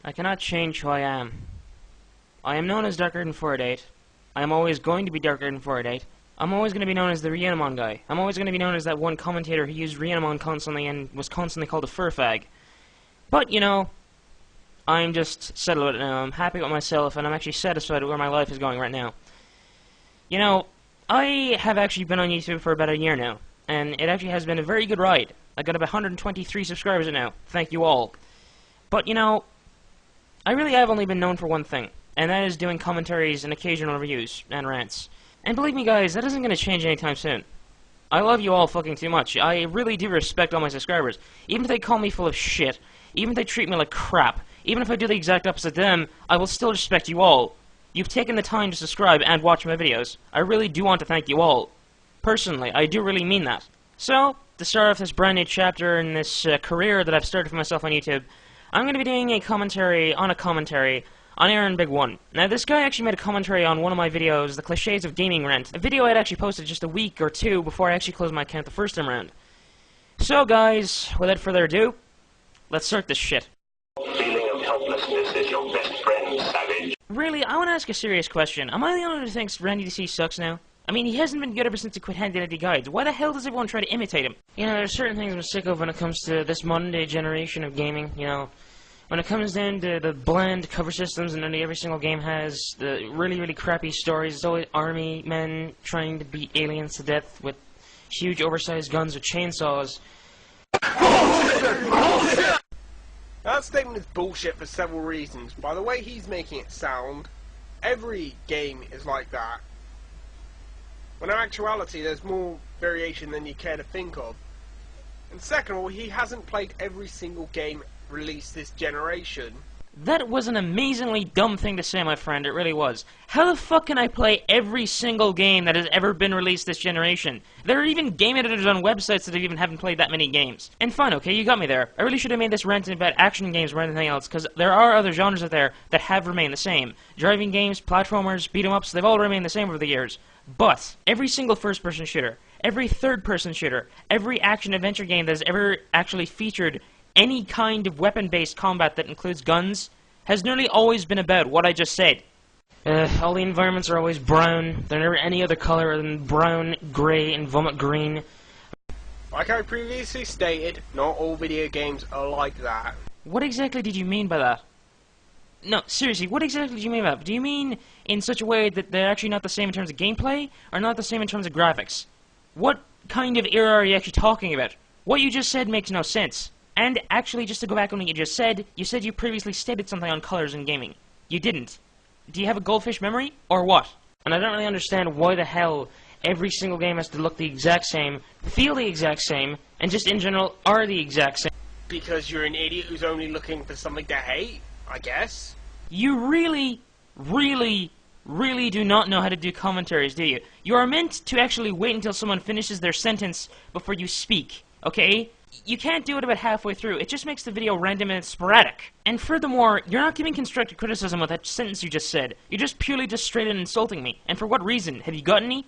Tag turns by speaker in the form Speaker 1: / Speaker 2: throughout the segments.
Speaker 1: I cannot change who I am. I am known as Darkraven488. I am always going to be Darkraven488. I'm always going to be known as the Reanimon guy. I'm always going to be known as that one commentator who used Reanimon constantly and was constantly called a furfag. But, you know, I'm just settled with it now. I'm happy with myself, and I'm actually satisfied with where my life is going right now. You know, I have actually been on YouTube for about a year now, and it actually has been a very good ride. I got about 123 subscribers now. Thank you all. But, you know, I really have only been known for one thing, and that is doing commentaries and occasional reviews and rants. And believe me, guys, that isn't going to change anytime soon. I love you all fucking too much. I really do respect all my subscribers. Even if they call me full of shit, even if they treat me like crap, even if I do the exact opposite to them, I will still respect you all. You've taken the time to subscribe and watch my videos. I really do want to thank you all. Personally, I do really mean that. So, to start off this brand new chapter in this career that I've started for myself on YouTube, I'm going to be doing a commentary on Aaronbig1. Now, this guy actually made a commentary on one of my videos, The Clichés of Gaming Rant, a video I'd actually posted just a week or two before I actually closed my account the first time around. So, guys, without further ado, let's start this shit.
Speaker 2: Feeling of helplessness is your best friend, savage.
Speaker 1: Really, I want to ask a serious question. Am I the only one who thinks Randy DC sucks now? I mean, he hasn't been good ever since he quit handing out the guides. Why the hell does everyone try to imitate him? You know, there's certain things I'm sick of when it comes to this modern-day generation of gaming, you know. When it comes down to the bland cover systems and nearly every single game has the really, really crappy stories, it's always army men trying to beat aliens to death with huge oversized guns with chainsaws.
Speaker 3: That statement is bullshit for several reasons. By the way he's making it sound, every game is like that. When in actuality there's more variation than you care to think of. And second of all, he hasn't played every single game released this generation.
Speaker 1: That was an amazingly dumb thing to say, my friend. It really was. How the fuck can I play every single game that has ever been released this generation? There are even game editors on websites that even haven't played that many games. And fine, okay, you got me there. I really should have made this rant about action games or anything else, because there are other genres out there that have remained the same. Driving games, platformers, beat-em-ups, they've all remained the same over the years. But every single first-person shooter, every third-person shooter, every action-adventure game that has ever actually featured any kind of weapon-based combat that includes guns has nearly always been about what I just said. All the environments are always brown. They're never any other color other than brown, grey, and vomit green.
Speaker 3: Like I previously stated, not all video games are like that.
Speaker 1: What exactly did you mean by that? No, seriously, what exactly do you mean by that? Do you mean in such a way that they're actually not the same in terms of gameplay, or not the same in terms of graphics? What kind of era are you actually talking about? What you just said makes no sense. And actually, just to go back on what you said you previously stated something on colors in gaming. You didn't. Do you have a goldfish memory, or what? And I don't really understand why the hell every single game has to look the exact same, feel the exact same, and just in general are the exact same.
Speaker 3: Because you're an idiot who's only looking for something to hate, I guess.
Speaker 1: You really, really, really do not know how to do commentaries, do you? You are meant to actually wait until someone finishes their sentence before you speak, okay? You can't do it about halfway through. It just makes the video random and sporadic. And furthermore, you're not giving constructive criticism with that sentence you just said. You're just purely just straight in insulting me. And for what reason? Have you got any?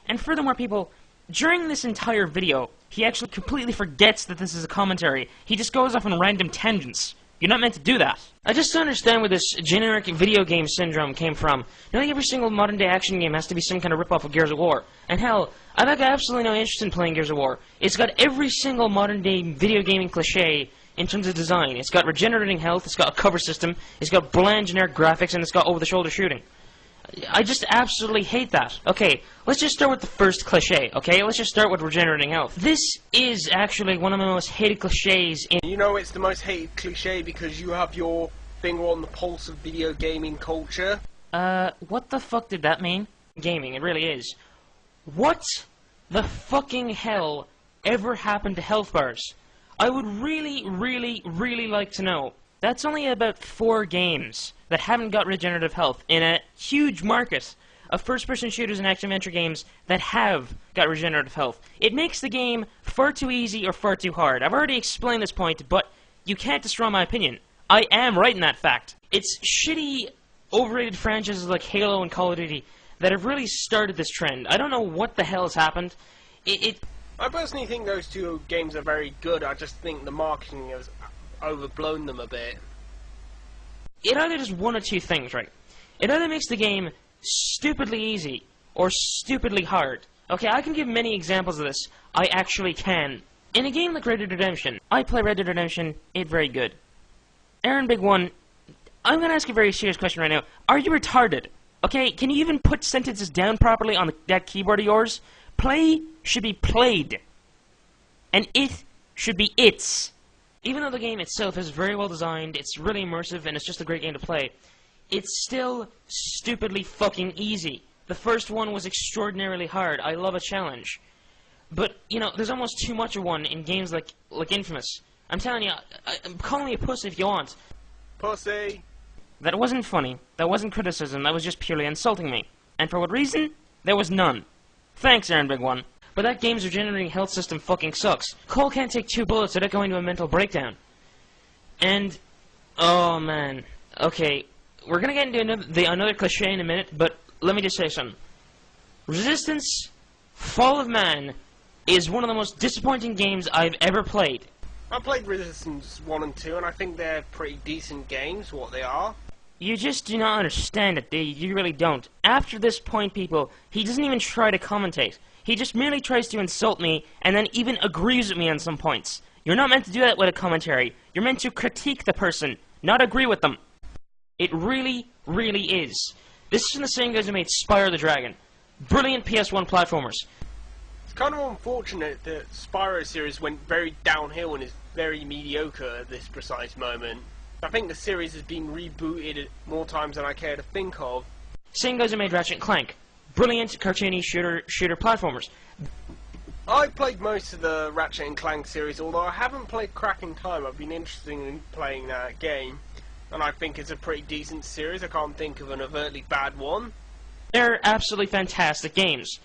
Speaker 1: And furthermore, people, during this entire video, he actually completely forgets that this is a commentary. He just goes off on random tangents. You're not meant to do that. I just don't understand where this generic video game syndrome came from. Nearly every single modern-day action game has to be some kind of rip-off of Gears of War. And hell, I've got absolutely no interest in playing Gears of War. It's got every single modern-day video gaming cliché in terms of design. It's got regenerating health, it's got a cover system, it's got bland generic graphics, and it's got over-the-shoulder shooting. I just absolutely hate that. Okay, let's just start with the first cliché, okay? Let's just start with regenerating health. This is actually one of my most hated clichés in...
Speaker 3: You know it's the most hated cliché because you have your finger on the pulse of video gaming culture.
Speaker 1: What the fuck did that mean? Gaming, it really is. What the fucking hell ever happened to health bars? I would really, really, really like to know. That's only about 4 games that haven't got regenerative health in a huge market of first-person shooters and action-adventure games that have got regenerative health. It makes the game far too easy or far too hard. I've already explained this point, but you can't destroy my opinion. I am right in that fact. It's shitty, overrated franchises like Halo and Call of Duty that have really started this trend. I don't know what the hell has happened.
Speaker 3: I personally think those two games are very good. I just think the marketing has overblown them a bit.
Speaker 1: it either does one or two things, right? It either makes the game stupidly easy or stupidly hard. Okay, I can give many examples of this. I actually can. In a game like Red Dead Redemption, I play Red Dead Redemption, it's very good. Aaronbig1, I'm gonna ask you a very serious question right now. Are you retarded? Okay, can you even put sentences down properly on that keyboard of yours? Play should be played. And it should be its. Even though the game itself is very well designed, it's really immersive, and it's just a great game to play, it's still stupidly fucking easy. The first one was extraordinarily hard. I love a challenge. But, you know, there's almost too much of one in games like Infamous. I'm telling you, call me a pussy if you want.
Speaker 3: Pussy.
Speaker 1: That wasn't funny. That wasn't criticism. That was just purely insulting me. And for what reason? There was none. Thanks, Aaronbig1. But that game's regenerating health system fucking sucks. Cole can't take 2 bullets without going into a mental breakdown. And, oh man. Okay, we're gonna get into another cliche in a minute, but let me just say something. Resistance, Fall of Man, is one of the most disappointing games I've ever played.
Speaker 3: I played Resistance 1 and 2, and I think they're pretty decent games, what they are.
Speaker 1: You just do not understand it, do you? You really don't. After this point, people, he doesn't even try to commentate. He just merely tries to insult me, and then even agrees with me on some points. You're not meant to do that with a commentary. You're meant to critique the person, not agree with them. It really, really is. This is from the same guys who made Spyro the Dragon. Brilliant PS1 platformers.
Speaker 3: It's kind of unfortunate that Spyro series went very downhill and is very mediocre at this precise moment. I think the series has been rebooted more times than I care to think of.
Speaker 1: Same guys who made Ratchet & Clank. Brilliant cartoony shooter platformers.
Speaker 3: I played most of the Ratchet & Clank series, although I haven't played Cracking Time. I've been interested in playing that game, and I think it's a pretty decent series. I can't think of an overtly bad one.
Speaker 1: They're absolutely fantastic games.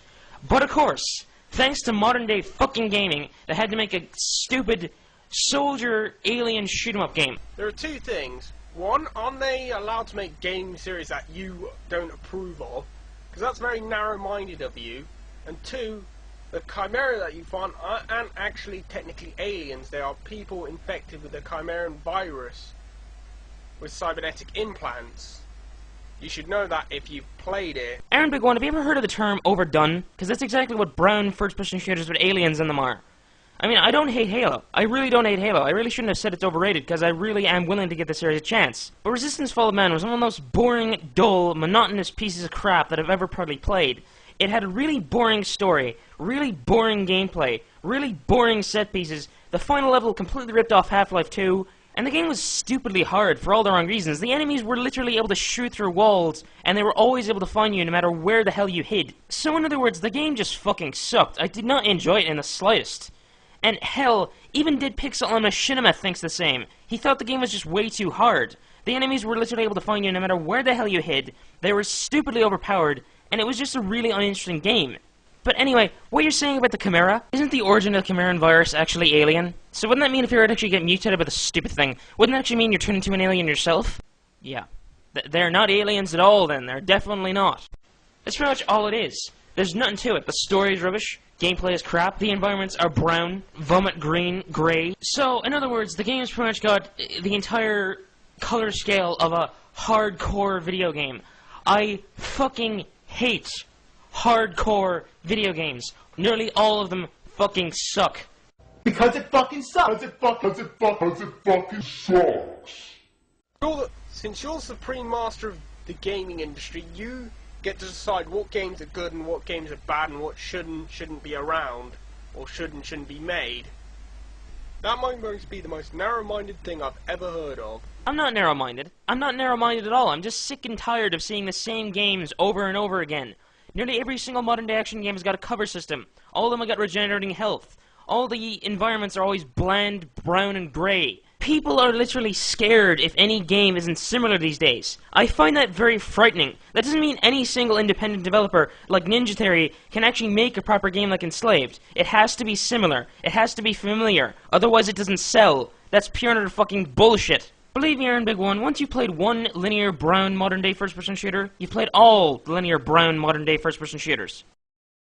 Speaker 1: But of course, thanks to modern day fucking gaming, they had to make a stupid soldier alien shoot 'em up game.
Speaker 3: There are two things. One, aren't they allowed to make game series that you don't approve of? Because that's very narrow-minded of you. And two, the Chimera that you find aren't actually technically aliens. They are people infected with the Chimeran virus with cybernetic implants. You should know that if you've played it.
Speaker 1: Aaronbig1, have you ever heard of the term overdone? Because that's exactly what brown first-person shooters with aliens in them are. I mean, I don't hate Halo. I really don't hate Halo. I really shouldn't have said it's overrated, because I really am willing to give the series a chance. But Resistance Fall of Man was one of the most boring, dull, monotonous pieces of crap that I've ever probably played. It had a really boring story, really boring gameplay, really boring set pieces. The final level completely ripped off Half-Life 2, and the game was stupidly hard for all the wrong reasons. The enemies were literally able to shoot through walls, and they were always able to find you no matter where the hell you hid. So in other words, the game just fucking sucked. I did not enjoy it in the slightest. And hell, even Did Pixel on Machinima thinks the same. He thought the game was just way too hard. The enemies were literally able to find you no matter where the hell you hid, they were stupidly overpowered, and it was just a really uninteresting game. But anyway, what you're saying about the Chimera, isn't the origin of the Chimeran virus actually alien? So wouldn't that mean if you were to actually get mutated with a stupid thing, wouldn't that actually mean you're turning into an alien yourself? Yeah. They're not aliens at all then, they're definitely not. That's pretty much all it is. There's nothing to it. The story is rubbish, gameplay is crap, the environments are brown, vomit green, grey. So, in other words, the game's pretty much got the entire color scale of a hardcore video game. I fucking hate hardcore video games. Nearly all of them fucking suck.
Speaker 4: Because it fucking sucks. Because it fucking sucks.
Speaker 3: Since you're supreme master of the gaming industry, you get to decide what games are good and what games are bad and what shouldn't be around or shouldn't be made. That might be the most narrow-minded thing I've ever heard of.
Speaker 1: I'm not narrow-minded. I'm not narrow-minded at all. I'm just sick and tired of seeing the same games over and over again. Nearly every single modern-day action game has got a cover system. All of them have got regenerating health. All the environments are always bland, brown, and grey. People are literally scared if any game isn't similar these days. I find that very frightening. That doesn't mean any single independent developer, like Ninja Theory, can actually make a proper game like Enslaved. It has to be similar. It has to be familiar. Otherwise it doesn't sell. That's pure and utter fucking bullshit. Believe me, Aaronbig1, once you've played one linear brown modern-day first-person shooter, you've played all linear brown modern-day first-person shooters.